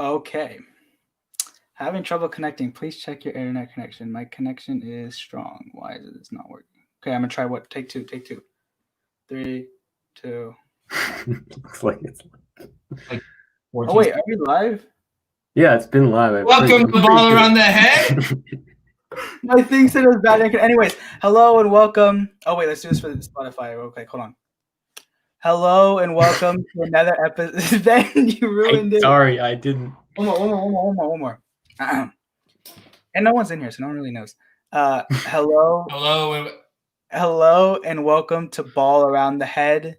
Okay. Having trouble connecting. Please check your internet connection. My connection is strong. Why is this not working? Okay, I'm gonna try what? Take two. 3, 2. Looks like it's Like Oh 14 wait, are we live? yeah, it's been live. Welcome to Ball Around the Head. My thing said it was bad. Anyways, hello and welcome. Oh wait, let's do this for Spotify. Okay, hold on. Hello and welcome to another episode. Ben, you ruined it. Sorry, I didn't. One more. And no one's in here, so no one really knows. Hello. Hello and welcome to Ball Around the Head.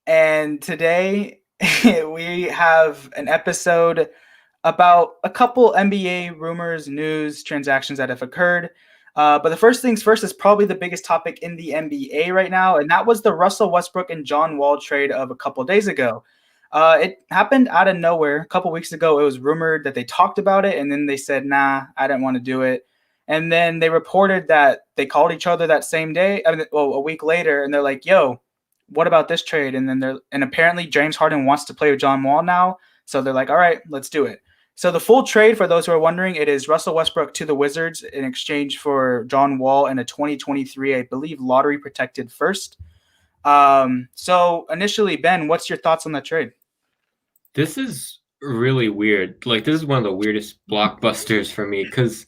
And today we have an episode about a couple NBA rumors, news, transactions that have occurred. But the first things first is probably the biggest topic in the NBA right now, and that was the Russell Westbrook and John Wall trade of a couple days ago. It happened out of nowhere. A couple weeks ago, it was rumored that they talked about it, and then they said, nah, I didn't want to do it. And then they reported that they called each other that same day, a week later, and they're like, yo, what about this trade? And then apparently James Harden wants to play with John Wall now. So they're like, all right, let's do it. So the full trade, for those who are wondering, it is Russell Westbrook to the Wizards in exchange for John Wall and a 2023, I believe, lottery protected first. So initially, Ben, what's your thoughts on that trade? This is really weird. Like, this is one of the weirdest blockbusters for me because,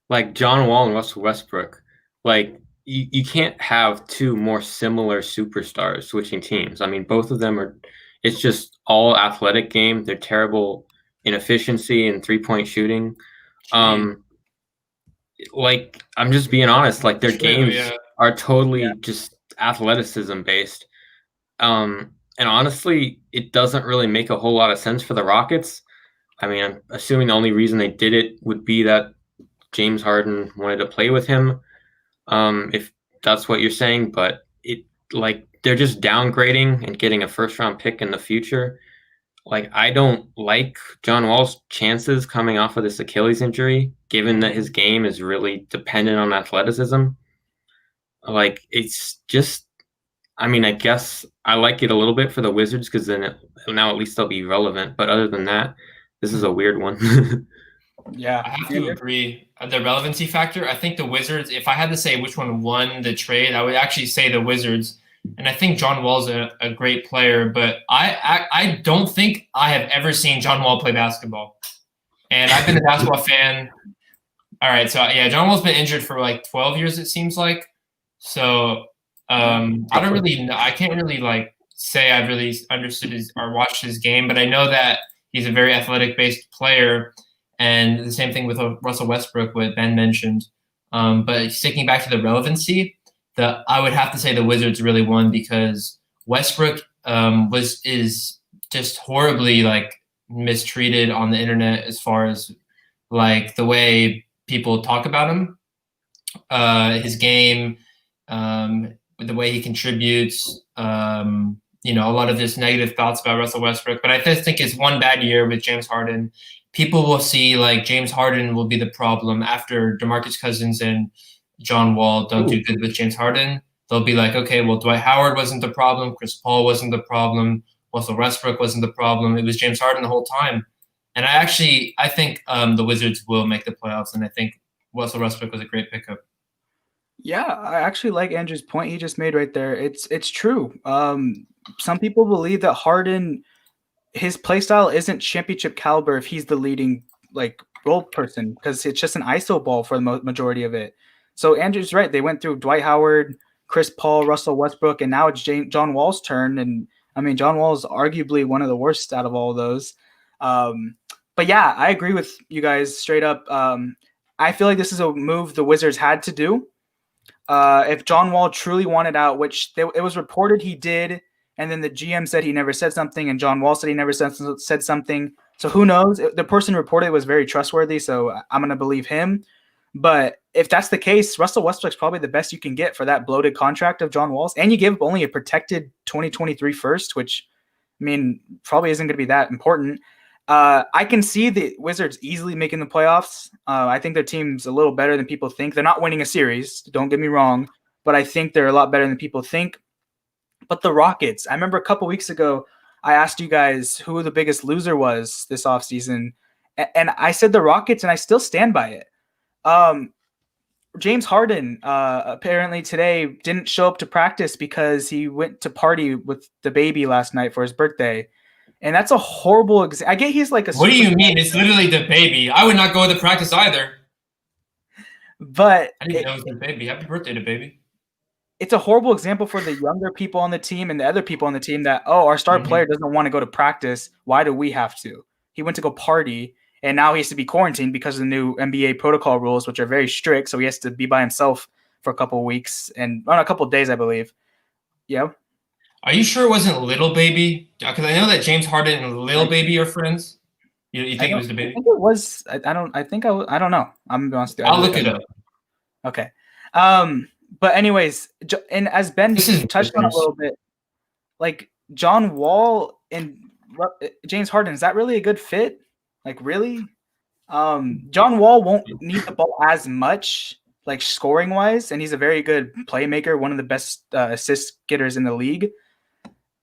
like, John Wall and Russell Westbrook, like, you can't have two more similar superstars switching teams. I mean, both of them are – it's just all athletic game. They're terrible in efficiency and three-point shooting. Like, I'm just being honest. Like, their games are totally just athleticism-based. And honestly, it doesn't really make a whole lot of sense for the Rockets. I mean, I'm assuming the only reason they did it would be that James Harden wanted to play with him, if that's what you're saying. But they're just downgrading and getting a first-round pick in the future. Like, I don't like John Wall's chances coming off of this Achilles injury, given that his game is really dependent on athleticism. Like, it's just... I mean, I guess I like it a little bit for the Wizards because then now at least they'll be relevant. But other than that, this is a weird one. Yeah, I have to agree. The relevancy factor, I think the Wizards, if I had to say which one won the trade, I would actually say the Wizards. And I think John Wall's a great player, but I don't think I have ever seen John Wall play basketball. And I've been a basketball fan. All right, so yeah, John Wall's been injured for like 12 years, it seems like. So I can't really say I've really understood or watched his game, but I know that he's a very athletic based player, and the same thing with Russell Westbrook, what Ben mentioned. But sticking back to the relevancy, I would have to say the Wizards really won because Westbrook is just horribly mistreated on the internet as far as the way people talk about him, his game. The way he contributes, a lot of this negative thoughts about Russell Westbrook. But I just think it's one bad year with James Harden. People will see James Harden will be the problem after DeMarcus Cousins and John Wall don't do good with James Harden. They'll be like, okay, well, Dwight Howard wasn't the problem. Chris Paul wasn't the problem. Russell Westbrook wasn't the problem. It was James Harden the whole time. And I think the Wizards will make the playoffs, and I think Russell Westbrook was a great pickup. Yeah, I actually like Andrew's point he just made right there. It's true. Some people believe that Harden, his play style isn't championship caliber if he's the leading role person, because it's just an ISO ball for the majority of it. So Andrew's right. They went through Dwight Howard, Chris Paul, Russell Westbrook, and now it's John Wall's turn. And I mean, John Wall is arguably one of the worst out of all of those. But yeah, I agree with you guys straight up. I feel like this is a move the Wizards had to do. If John Wall truly wanted out, which it was reported he did, and then the GM said he never said something, and John Wall said he never said something. So who knows? The person reported was very trustworthy, so I'm going to believe him. But if that's the case, Russell Westbrook's probably the best you can get for that bloated contract of John Wall's, and you give up only a protected 2023 first, which, I mean, probably isn't going to be that important. I can see the Wizards easily making the playoffs. I think their team's a little better than people think. They're not winning a series, don't get me wrong, but I think they're a lot better than people think. But the Rockets, I remember a couple weeks ago, I asked you guys who the biggest loser was this offseason, and I said the Rockets, and I still stand by it. James Harden apparently today didn't show up to practice because he went to party with the baby last night for his birthday. And that's a horrible example. I get he's like a What do you mean? It's literally the baby. I would not go to practice either. But I didn't know it was the baby. Happy birthday to baby. It's a horrible example for the younger people on the team and the other people on the team that, our star player doesn't want to go to practice. Why do we have to? He went to go party, and now he has to be quarantined because of the new NBA protocol rules, which are very strict. So he has to be by himself for a couple of weeks and on a couple of days, I believe. Yeah. Are you sure it wasn't Little Baby? Because I know that James Harden and Little Baby are friends. You think it was the baby? I think it was. I don't know. I'm gonna be honest with you. I'll look it up. Okay. But anyways, and as Ben touched on a little bit, like John Wall and James Harden, is that really a good fit? Like, really? John Wall won't need the ball as much, like scoring wise, and he's a very good playmaker, one of the best assist getters in the league.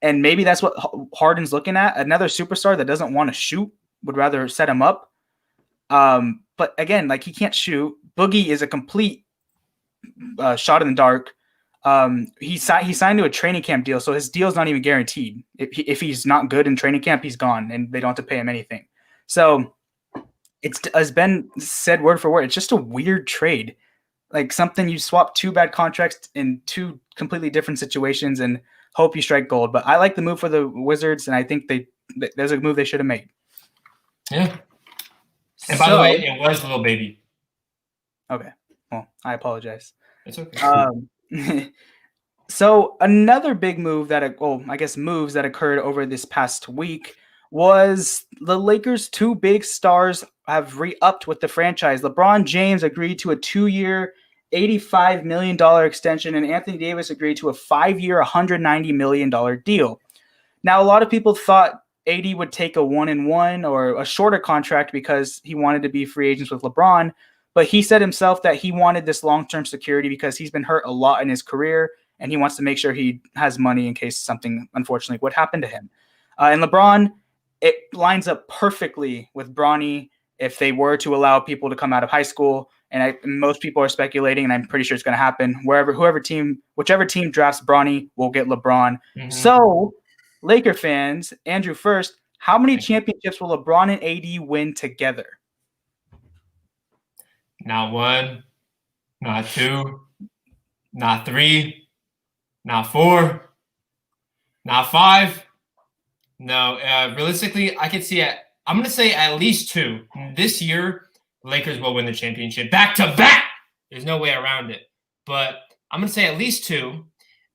And maybe that's what Harden's looking at. Another superstar that doesn't want to shoot, would rather set him up. But again, like he can't shoot. Boogie is a complete shot in the dark. He signed to a training camp deal, so his deal's not even guaranteed. If he's not good in training camp, he's gone, and they don't have to pay him anything. So it's, as Ben said word for word, it's just a weird trade. Like something you swap two bad contracts in two completely different situations and hope you strike gold. But I like the move for the Wizards, and I think there's a move they should have made. Yeah. And by the way, it was Little Baby. Okay. Well, I apologize. It's okay. So another big move moves that occurred over this past week was the Lakers' two big stars have re-upped with the franchise. LeBron James agreed to a 2-year, $85 million extension, and Anthony Davis agreed to a 5-year, $190 million deal. Now, a lot of people thought AD would take a 1-and-1 or a shorter contract because he wanted to be free agents with LeBron, but he said himself that he wanted this long-term security because he's been hurt a lot in his career, and he wants to make sure he has money in case something unfortunately would happen to him. And LeBron, it lines up perfectly with Bronny if they were to allow people to come out of high school. And most people are speculating, and I'm pretty sure it's going to happen. Whichever team drafts Bronny will get LeBron. Mm-hmm. So, Laker fans, Andrew first, how many championships will LeBron and AD win together? Not 1, not 2, not 3, not 4, not 5. No, realistically, I could see I'm going to say at least 2. This year, Lakers will win the championship back to back. There's no way around it. But I'm going to say at least 2,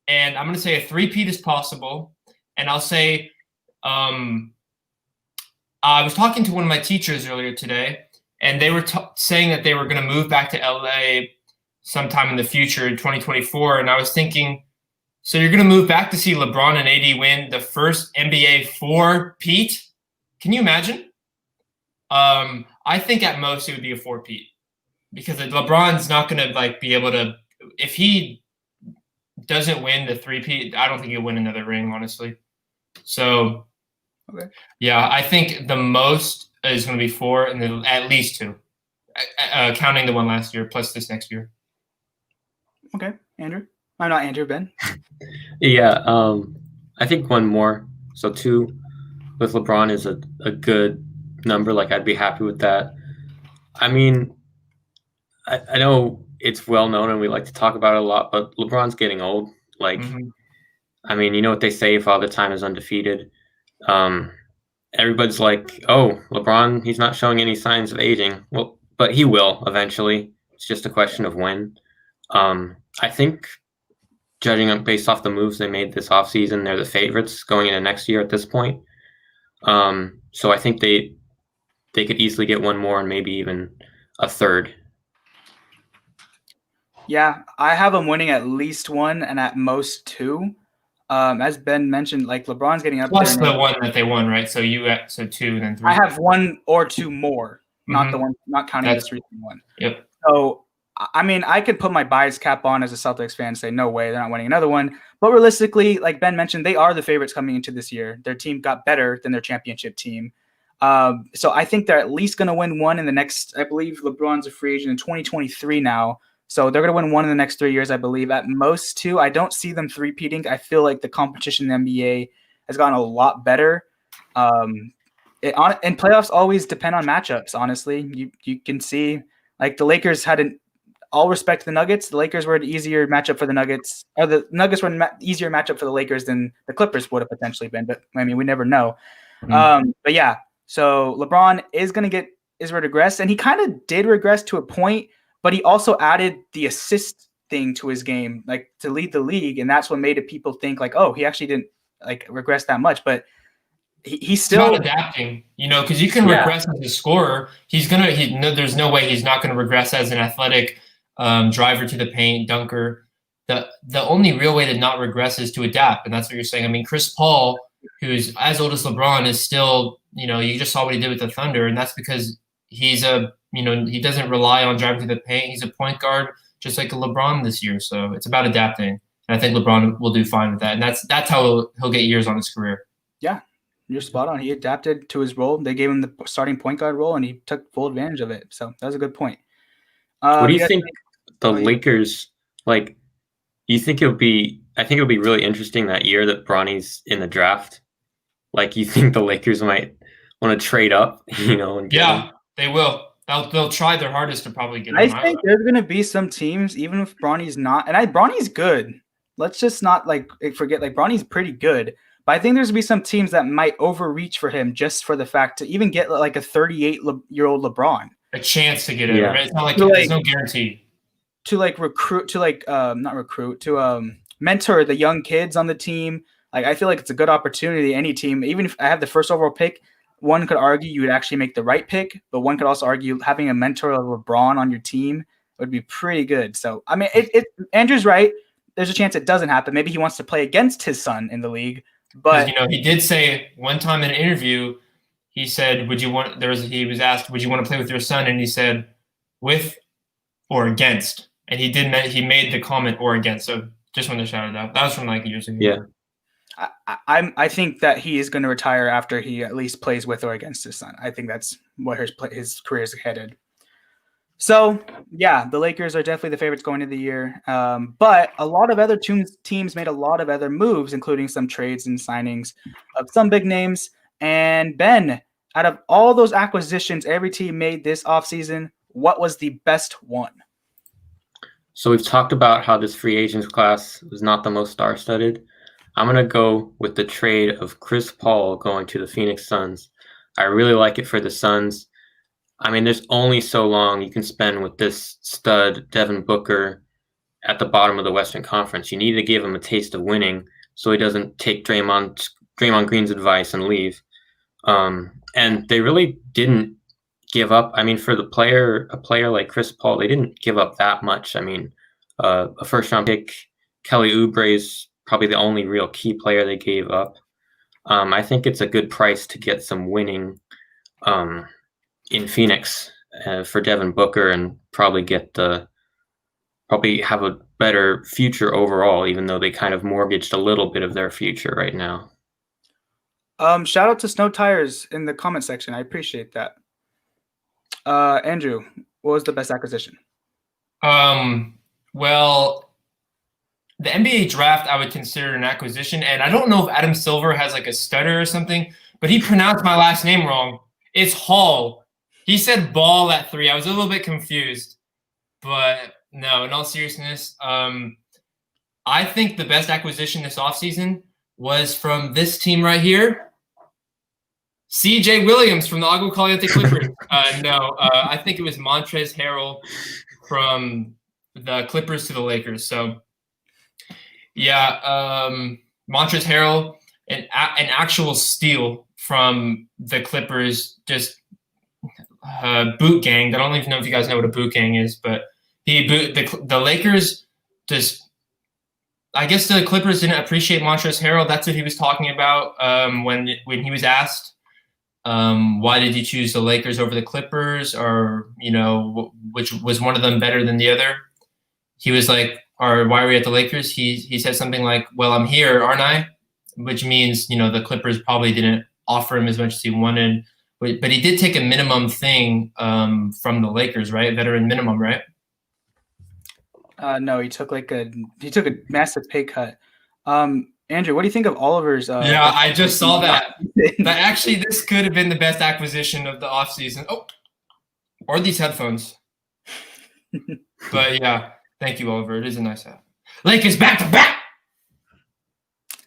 and I'm going to say a 3-peat is possible. And I'll say, I was talking to one of my teachers earlier today, and they were saying that they were going to move back to LA sometime in the future, in 2024. And I was thinking, so you're going to move back to see LeBron and AD win the first NBA 4-peat? Can you imagine? I think at most it would be a 4-peat because LeBron's not going to be able to. If he doesn't win the 3-peat, I don't think he'll win another ring, honestly. So, okay. Yeah, I think the most is going to be 4, and then at least 2, counting the one last year plus this next year. Okay, Andrew. I'm not Andrew, Ben. Yeah, I think 1 more. So 2 with LeBron is a good number. Like, I'd be happy with that. I mean, I know it's well known and we like to talk about it a lot, but LeBron's getting old. Like, I mean, you know what they say, Father Time is undefeated. Everybody's like, oh, LeBron, he's not showing any signs of aging. Well, but he will eventually. It's just a question of when. I think, judging based off the moves they made this offseason, they're the favorites going into next year at this point. So I think they could easily get 1 more and maybe even a 3rd. Yeah, I have them winning at least 1 and at most 2. As Ben mentioned, like LeBron's getting up plus there. Plus the one that they won, right? So 2, then 3. I have 1 or 2 more, not the one, not counting this recent one. Yep. So I mean, I could put my bias cap on as a Celtics fan and say, no way, they're not winning another one. But realistically, like Ben mentioned, they are the favorites coming into this year. Their team got better than their championship team. So I think they're at least going to win one in the next, I believe LeBron's a free agent in 2023 now. So they're going to win one in the next 3 years, I believe. At most two. I don't see them three-peating. I feel like the competition in the NBA has gotten a lot better. And playoffs always depend on matchups, honestly. You can see, like, the Lakers had all respect to the Nuggets. The Lakers were an easier matchup for the Nuggets, or the Nuggets were an easier matchup for the Lakers than the Clippers would have potentially been. But I mean, we never know. But yeah, so LeBron is going to regress, and he kind of did regress to a point, but he also added the assist thing to his game, like to lead the league, and that's what made it people think like, oh, he actually didn't like regress that much, but he's still adapting, because you can regress as a scorer. There's no way he's not going to regress as an athletic driver to the paint, dunker. The only real way to not regress is to adapt, and that's what you're saying. I mean, Chris Paul, who's as old as LeBron, is still, you just saw what he did with the Thunder, and that's because he doesn't rely on driving to the paint. He's a point guard, just like a LeBron this year. So it's about adapting, and I think LeBron will do fine with that, and that's how he'll get years on his career. Yeah, you're spot on. He adapted to his role. They gave him the starting point guard role, and he took full advantage of it. So that was a good point. What do you think the Lakers, like, you think I think it'll be really interesting that year that Bronny's in the draft. Like, you think the Lakers might want to trade up, and get him? They will. They'll try their hardest to probably get him. I think there's going to be some teams, even if Bronny's not, and Bronny's good. Let's just not forget, Bronny's pretty good. But I think there's going to be some teams that might overreach for him just for the fact to even get like a 38-year-old LeBron. A chance to get it. Right? It's not like there's no guarantee. To mentor the young kids on the team. Like, I feel like it's a good opportunity. Any team, even if I have the first overall pick, one could argue you would actually make the right pick, but one could also argue having a mentor of LeBron on your team would be pretty good. So, I mean, Andrew's right. There's a chance it doesn't happen. Maybe he wants to play against his son in the league. But he did say one time in an interview, he said, he was asked, would you want to play with your son? And he said, with or against. And he made the comment or against. So just wanted to shout it out. That was from like years ago. Yeah. I think that he is going to retire after he at least plays with or against his son. I think that's what his career is headed. So, yeah, the Lakers are definitely the favorites going into the year. But a lot of other teams made a lot of other moves, including some trades and signings of some big names. And Ben, out of all those acquisitions every team made this offseason, what was the best one? So we've talked about how this free agents class was not the most star-studded. I'm going to go with the trade of Chris Paul going to the Phoenix Suns. I really like it for the Suns. I mean, there's only so long you can spend with this stud, Devin Booker, at the bottom of the Western Conference. You need to give him a taste of winning so he doesn't take Draymond Green's advice and leave. And they really didn't give up. I mean, for a player like Chris Paul, they didn't give up that much. I mean, a first-round pick, Kelly Oubre is probably the only real key player they gave up. I think it's a good price to get some winning in Phoenix for Devin Booker and probably have a better future overall, even though they kind of mortgaged a little bit of their future right now. Shout out to Snow Tires in the comment section. I appreciate that. Andrew, what was the best acquisition? Well, the NBA draft I would consider an acquisition, and I don't know if Adam Silver has like a stutter or something, but he pronounced my last name wrong. It's Hall. He said ball at 3. I was a little bit confused, but no, in all seriousness, I think the best acquisition this offseason was from this team right here, CJ Williams from the Agua Caliente Clippers. I think it was Montrezl Harrell from the Clippers to the Lakers. So, yeah, Montrezl Harrell, an actual steal from the Clippers, just boot gang. I don't even know if you guys know what a boot gang is, but the Lakers just, I guess the Clippers didn't appreciate Montrezl Harrell. That's what he was talking about when he was asked. Why did you choose the Lakers over the Clippers? Or, which was one of them better than the other? He was like, or why are we at the Lakers? He said something like, well, I'm here, aren't I? Which means, the Clippers probably didn't offer him as much as he wanted. But he did take a minimum thing from the Lakers, right? Veteran minimum, right? No, he took a massive pay cut. Andrew, what do you think of Oliver's? Yeah, I just saw that. But actually, this could have been the best acquisition of the offseason. Oh, or these headphones. But yeah, thank you, Oliver. It is a nice hat. Lakers back to back.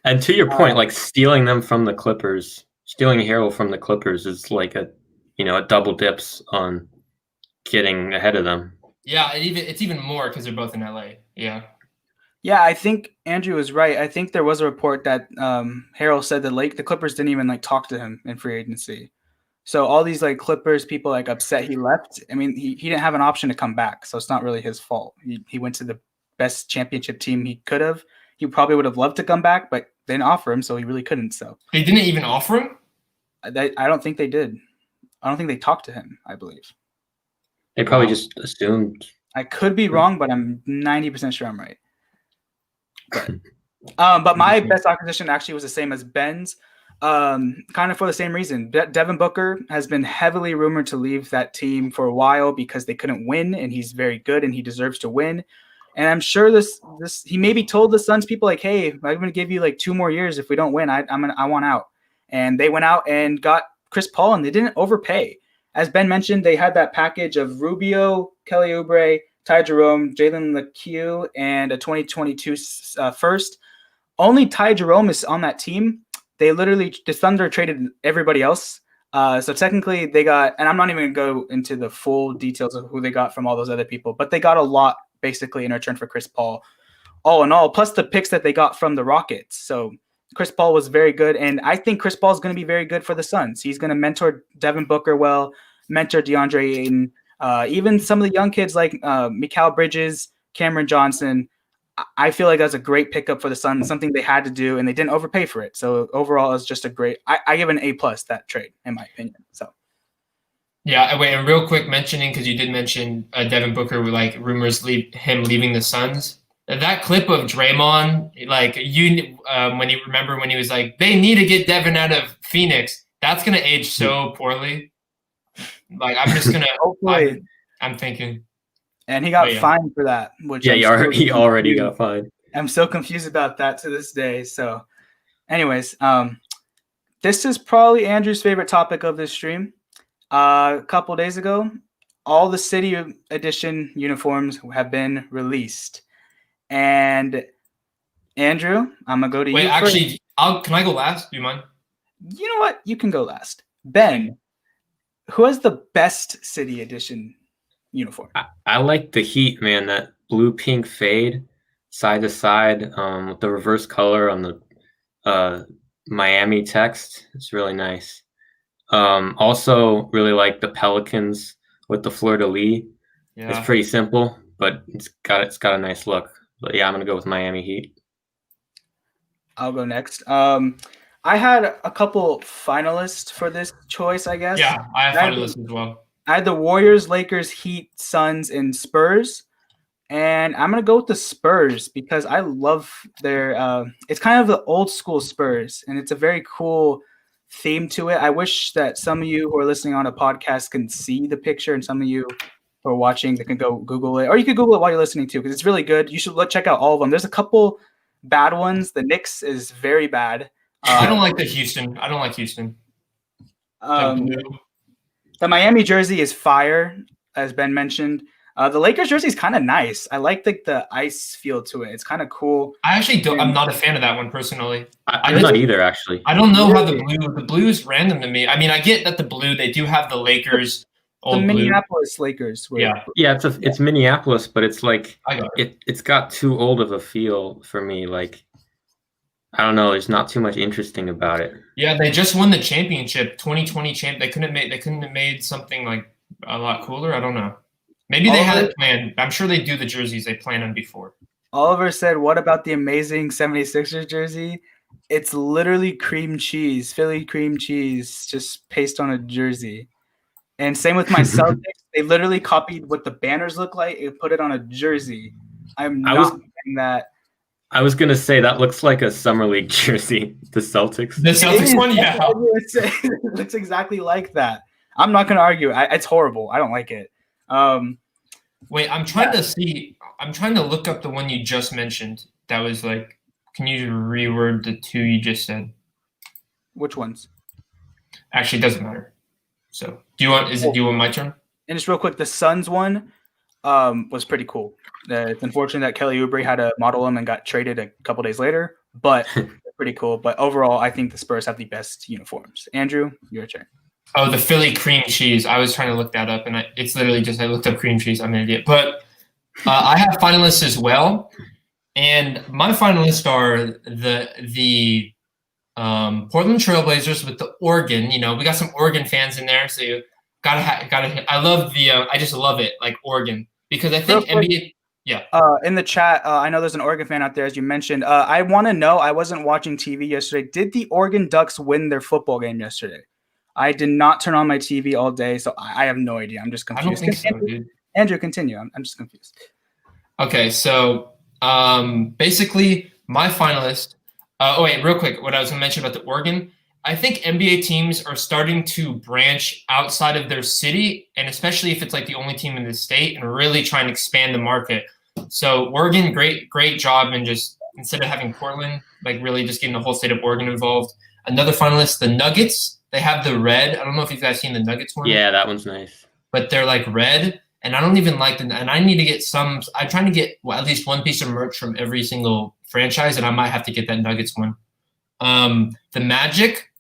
And to your point, like stealing them from the Clippers, stealing Harrell from the Clippers is like a double dips on getting ahead of them. Yeah, it's even more because they're both in LA. Yeah. Yeah, I think Andrew was right. I think there was a report that Harrell said the Clippers didn't even talk to him in free agency. So all these Clippers people upset he left. I mean, he didn't have an option to come back, so it's not really his fault. He went to the best championship team he could have. He probably would have loved to come back, but they didn't offer him, so he really couldn't. So they didn't even offer him? I don't think they did. I don't think they talked to him, I believe. They probably just assumed. I could be wrong, but I'm 90% sure I'm right. But my best acquisition actually was the same as Ben's, kind of for the same reason. Devin Booker has been heavily rumored to leave that team for a while because they couldn't win, and he's very good and he deserves to win. And I'm sure this he maybe told the Suns people hey, I'm going to give you 2 more years if we don't win. I want out. And they went out and got Chris Paul, and they didn't overpay. As Ben mentioned, they had that package of Rubio, Kelly Oubre, Ty Jerome, Jalen LeCue, and a 2022 first. Only Ty Jerome is on that team. The Thunder traded everybody else. So technically they got, and I'm not even going to go into the full details of who they got from all those other people, but they got a lot basically in return for Chris Paul. All in all, plus the picks that they got from the Rockets. So Chris Paul was very good, and I think Chris Paul is going to be very good for the Suns. He's going to mentor Devin Booker well, mentor DeAndre Ayton, even some of the young kids like Mikal Bridges, Cameron Johnson. I feel like that's a great pickup for the Suns, something they had to do, and they didn't overpay for it. So overall, it's just a great. I give an A+ that trade, in my opinion. So. Yeah, wait, and real quick mentioning, because you did mention Devin Booker with rumors him leaving the Suns. That clip of Draymond, when he was like, they need to get Devin out of Phoenix. That's gonna age so poorly. I'm just gonna. Hopefully. I'm thinking. And he got fined for that. Which he already got fined. I'm so confused about that to this day. So, anyways, this is probably Andrew's favorite topic of this stream. A couple days ago, all the City Edition uniforms have been released. And Andrew, I'm gonna go to you. Wait, actually, can I go last? Do you mind? You know what? You can go last. Ben, who has the best City Edition uniform? I like the Heat, man. That blue-pink fade, side to side, with the reverse color on the Miami text. It's really nice. Also, really like the Pelicans with the fleur-de-lis. Yeah. It's pretty simple, but it's got a nice look. But yeah, I'm gonna go with Miami Heat. I'll go next. I had a couple finalists for this choice, I guess. Yeah, I have finalists as well. I had the Warriors, Lakers, Heat, Suns, and Spurs. And I'm going to go with the Spurs because I love their it's kind of the old school Spurs, and it's a very cool theme to it. I wish that some of you who are listening on a podcast can see the picture, and some of you who are watching, they can go Google it. Or you could Google it while you're listening too, because it's really good. You should check out all of them. There's a couple bad ones. The Knicks is very bad. I don't like Houston. I don't like Houston. The Miami jersey is fire, as Ben mentioned. The Lakers jersey is kind of nice. I like the ice feel to it. It's kind of cool. I actually don't. I'm not a fan of that one personally. I'm not either, actually. I don't know how the blue is random to me. I mean, I get that the blue, they do have the Lakers. The Minneapolis Lakers. Yeah, it's Minneapolis, but it's it's got too old of a feel for me. I don't know. There's not too much interesting about it. Yeah, they just won the championship, 2020 champ. They couldn't have made something a lot cooler. I don't know. Maybe they had it planned. I'm sure they do the jerseys they planned on before. Oliver said, "What about the amazing 76ers jersey?" It's literally cream cheese, Philly cream cheese, just paste on a jersey. And same with my Celtics. They literally copied what the banners look like and put it on a jersey. I'm not getting that. I was gonna say that looks like a summer league jersey. The Celtics. The Celtics one, yeah. It looks exactly like that. I'm not gonna argue. It's horrible. I don't like it. Wait, I'm trying to see. I'm trying to look up the one you just mentioned. That was like. Can you reword the two you just said? Which ones? Actually, it doesn't matter. So, do you want my turn? And just real quick, the Suns one was pretty cool. It's unfortunate that Kelly Oubre had to model him and got traded a couple days later, but pretty cool. But overall, I think the Spurs have the best uniforms. Andrew, your turn. Oh, the Philly cream cheese. I was trying to look that up, and it's literally just I looked up cream cheese. I'm an idiot. But I have finalists as well. And my finalists are the Portland Trailblazers with the Oregon. You know, we got some Oregon fans in there, so you gotta. I love the. I just love it, like Oregon, because I think NBA. Yeah. In the chat, I know there's an Oregon fan out there, as you mentioned. I want to know. I wasn't watching TV yesterday. Did the Oregon Ducks win their football game yesterday? I did not turn on my TV all day, so I have no idea. I'm just confused. I don't think so, dude. Andrew, continue. I'm just confused. Okay, so. Basically, my finalist. Real quick, what I was going to mention about the Oregon. I think NBA teams are starting to branch outside of their city, and especially if it's like the only team in the state, and really trying to expand the market. So Oregon, great job, and just instead of having Portland, like really just getting the whole state of Oregon involved. Another finalist, the Nuggets. They have the red. I don't know if you guys seen the Nuggets one. Yeah, that one's nice. But they're like red. And I don't even like them. And I need to get some. I'm trying to get at least one piece of merch from every single franchise, and I might have to get that Nuggets one. The Magic,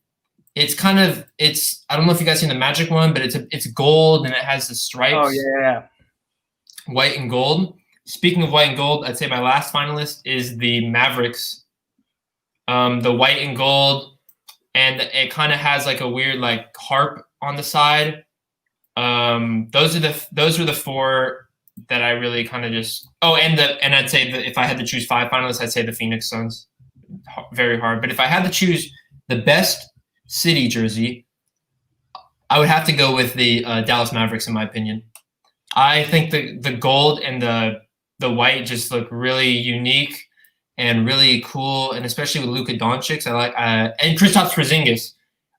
it's I don't know if you guys seen the Magic one, but it's gold and it has the stripes. Oh yeah. White and gold. Speaking of white and gold, I'd say my last finalist is the Mavericks. The white and gold, and it kind of has like a weird like harp on the side. Those were the four that I really kind of just. Oh, and I'd say that if I had to choose 5 finalists, I'd say the Phoenix Suns. Very hard, but if I had to choose the best city jersey, I would have to go with the Dallas Mavericks, in my opinion. I think the gold and the white just look really unique and really cool, and especially with Luka Doncic, I like and Kristaps Porzingis.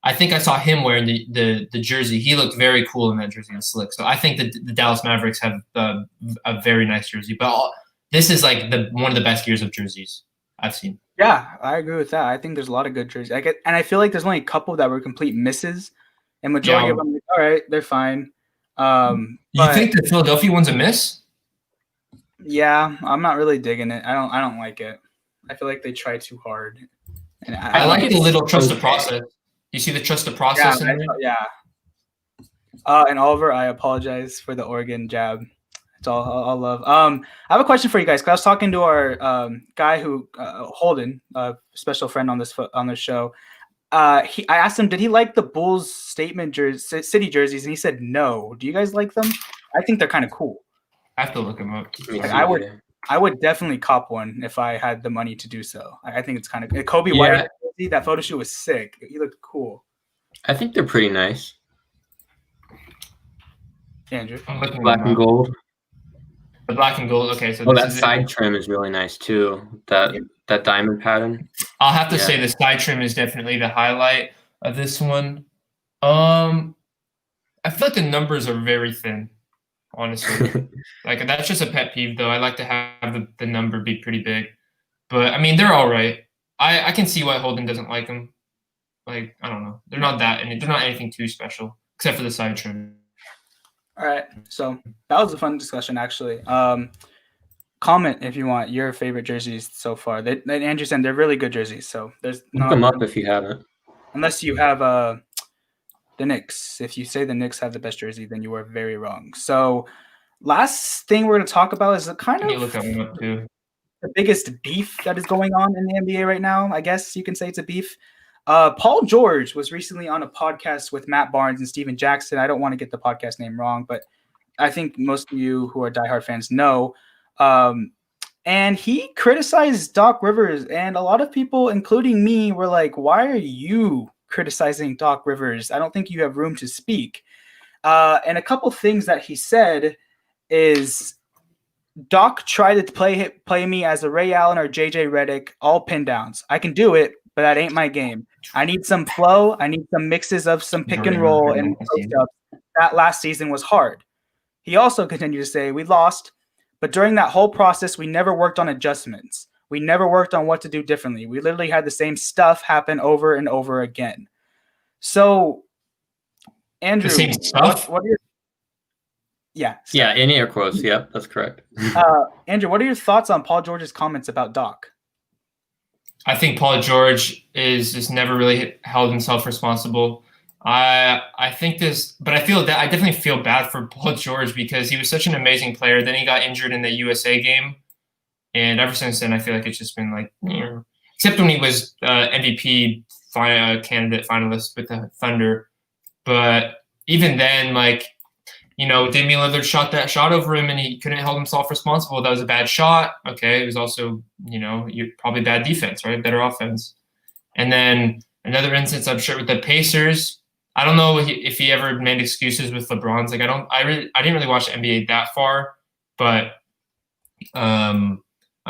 I think I saw him wearing the jersey. He looked very cool in that jersey and slick. So I think that the Dallas Mavericks have a very nice jersey. But this is like one of the best years of jerseys I've seen. Yeah, I agree with that. I think there's a lot of good jerseys. And I feel like there's only a couple that were complete misses, and majority of them, like, all right, they're fine. You think the Philadelphia one's a miss? Yeah, I'm not really digging it. I don't like it. I feel like they try too hard. And I like the little trust the process. You see the trust the process in there? Yeah. And Oliver, I apologize for the Oregon jab. It's all love. I have a question for you guys. Cause I was talking to our guy who Holden, a special friend on this show. I asked him, did he like the Bulls statement city jerseys, and he said no. Do you guys like them? I think they're kind of cool. I have to look them up. Like, I would definitely cop one if I had the money to do so. I think it's kind of Kobe White. That photo shoot was sick. He looked cool. I think they're pretty nice. Andrew, black and gold. The black and gold. Okay, so that side trim is really nice too. That diamond pattern. I'll have to say the side trim is definitely the highlight of this one. I feel like the numbers are very thin, honestly. Like that's just a pet peeve, though. I like to have the number be pretty big, but I mean they're all right. I can see why Holden doesn't like them. Like I don't know, they're not anything too special except for the side trim. All right, so that was a fun discussion, actually. Comment if you want your favorite jerseys so far. Andrew said they're really good jerseys, so there's look them up if you haven't. Unless you have the Knicks. If you say the Knicks have the best jersey, then you are very wrong. So last thing we're going to talk about is the kind of look them up too. The biggest beef that is going on in the NBA right now. I guess you can say it's a beef. Paul George was recently on a podcast with Matt Barnes and Steven Jackson. I don't want to get the podcast name wrong, but I think most of you who are diehard fans know. And And he criticized Doc Rivers, and a lot of people, including me, were like, why are you criticizing Doc Rivers? I don't think you have room to speak. And a couple things that he said is Doc tried to play me as a Ray Allen or JJ Redick, all pin downs. I can do it, but that ain't my game. I need some flow. I need some mixes of some pick and roll and post ups. That last season was hard. He also continued to say, we lost, but during that whole process, we never worked on adjustments. We never worked on what to do differently. We literally had the same stuff happen over and over again. So, Andrew, the same stuff? What are your Yeah, in air quotes. Yep, that's correct. Andrew, what are your thoughts on Paul George's comments about Doc? I think Paul George is just never really held himself responsible. I think this, but I definitely feel bad for Paul George because he was such an amazing player. Then he got injured in the USA game, and ever since then, I feel like it's just been like, except when he was MVP candidate finalist with the Thunder. But even then, like, Damian Lillard shot that shot over him, and he couldn't hold himself responsible. That was a bad shot. Okay, it was also, probably bad defense, right? Better offense. And then another instance, I'm sure, with the Pacers. I don't know if he ever made excuses with LeBron's. Like, I didn't really watch the NBA that far, but I'm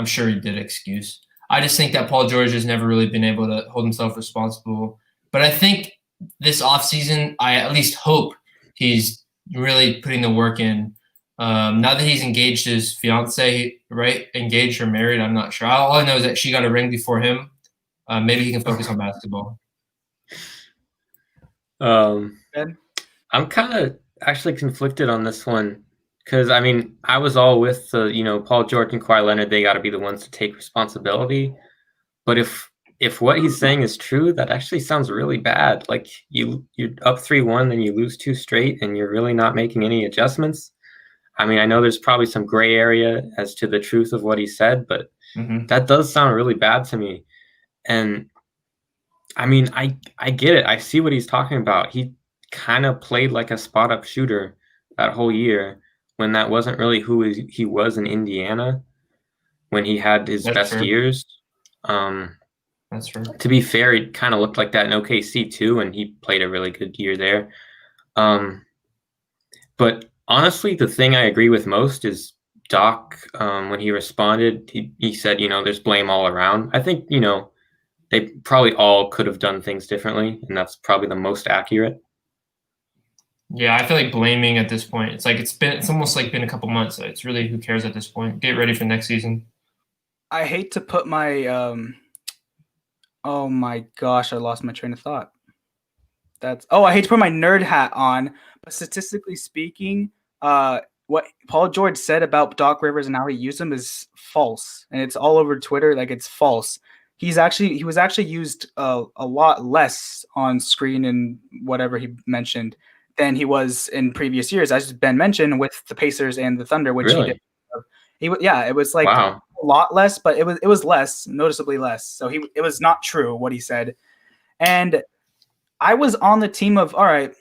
sure he did excuse. I just think that Paul George has never really been able to hold himself responsible. But I think this offseason, I at least hope he's really putting the work in. Now that he's engaged his fiance, right? Engaged or married, I'm not sure. All I know is that she got a ring before him. Maybe he can focus on basketball. I'm kind of actually conflicted on this one because, I mean, I was all with the, Paul George and Kawhi Leonard, they got to be the ones to take responsibility. But if what he's saying is true, that actually sounds really bad. Like you're up 3-1, then you lose 2 straight, and you're really not making any adjustments. I mean, I know there's probably some gray area as to the truth of what he said, but that does sound really bad to me. And I mean, I get it. I see what he's talking about. He kind of played like a spot-up shooter that whole year when that wasn't really who he was in Indiana when he had his best years. That's true. To be fair, he kind of looked like that in OKC too, and he played a really good year there. But honestly, the thing I agree with most is Doc, when he responded, he said, there's blame all around. I think, they probably all could have done things differently, and that's probably the most accurate. Yeah, I feel like blaming at this point, it's almost like been a couple months. It's really, who cares at this point? Get ready for next season. I hate to put my oh my gosh, I lost my train of thought. I hate to put my nerd hat on, but statistically speaking, what Paul George said about Doc Rivers and how he used him is false, and it's all over Twitter. Like, it's false. He was actually used a lot less on screen and whatever he mentioned than he was in previous years, as Ben mentioned, with the Pacers and the Thunder, which really? he did. It was like wow. a lot less, but it was less, noticeably less. So it was not true what he said. And I was on the team of, all right,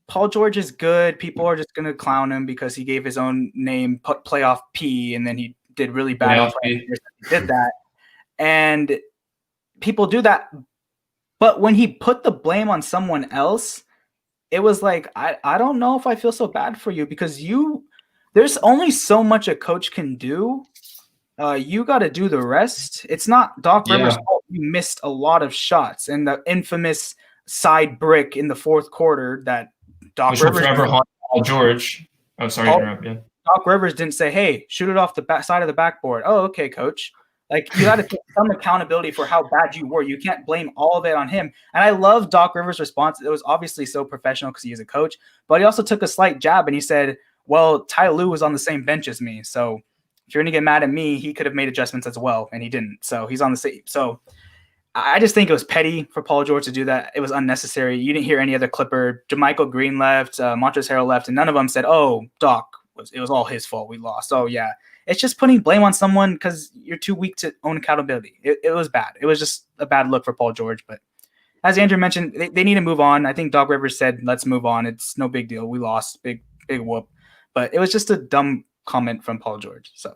Paul George is good. People are just going to clown him because he gave his own name playoff P, and then he did really bad. He did that. And people do that. But when he put the blame on someone else, it was like, I don't know if I feel so bad for you because there's only so much a coach can do. You got to do the rest. It's not Doc Rivers' fault. You missed a lot of shots, and the infamous side brick in the fourth quarter that Doc Rivers forever haunt Paul George. Oh, sorry to interrupt. Yeah. Doc Rivers didn't say, "Hey, shoot it off the side of the backboard." Oh, okay, coach. Like, you got to take some accountability for how bad you were. You can't blame all of it on him. And I love Doc Rivers' response. It was obviously so professional because he is a coach, but he also took a slight jab and he said, well, Ty Lue was on the same bench as me. So if you're going to get mad at me, he could have made adjustments as well, and he didn't. So he's on the same. So I just think it was petty for Paul George to do that. It was unnecessary. You didn't hear any other Clipper. JaMychal Green left, Montrezl Harrell left, and none of them said, oh, Doc, it was all his fault. We lost. Oh, yeah. It's just putting blame on someone because you're too weak to own accountability. It was bad. It was just a bad look for Paul George. But as Andrew mentioned, they need to move on. I think Doc Rivers said, let's move on. It's no big deal. We lost. Big whoop. But it was just a dumb comment from Paul George. So,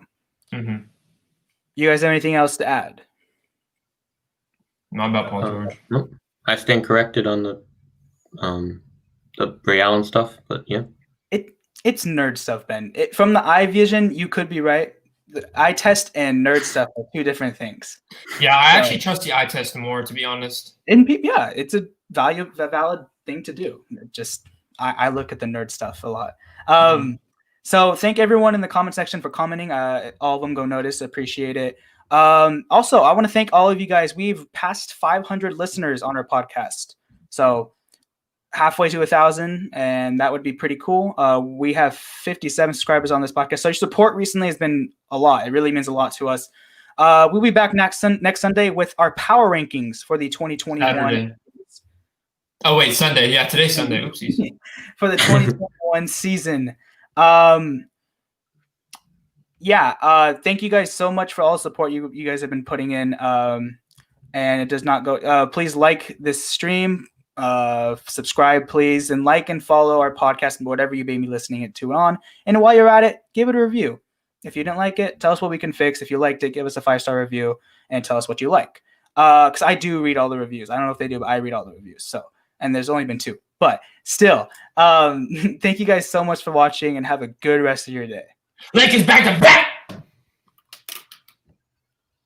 You guys have anything else to add? Not about Paul George. Nope. I stand corrected on the Ray Allen stuff, but yeah. It's nerd stuff, Ben. From the eye vision, you could be right. The eye test and nerd stuff are two different things. Yeah, I actually trust the eye test more, to be honest. Yeah, it's a valid thing to do. Just I look at the nerd stuff a lot. So thank everyone in the comment section for commenting. All of them go notice. Appreciate it. Also, I want to thank all of you guys. We've passed 500 listeners on our podcast. So halfway to 1,000, and that would be pretty cool. We have 57 subscribers on this podcast. So your support recently has been a lot. It really means a lot to us. We'll be back next Sunday with our power rankings for the 2021. Saturday. Oh wait, Sunday. Yeah, today's Sunday. Oopsies. For the 2021 season. Thank you guys so much for all the support you guys have been putting in. And it does not go. Please like this stream. Subscribe, please, and like and follow our podcast and whatever you may be listening it to on. And while you're at it, give it a review. If you didn't like it, tell us what we can fix. If you liked it, give us a 5-star review and tell us what you like. Because I do read all the reviews. I don't know if they do, but I read all the reviews. So, and there's only been 2, but still, thank you guys so much for watching and have a good rest of your day. Lakers back to back.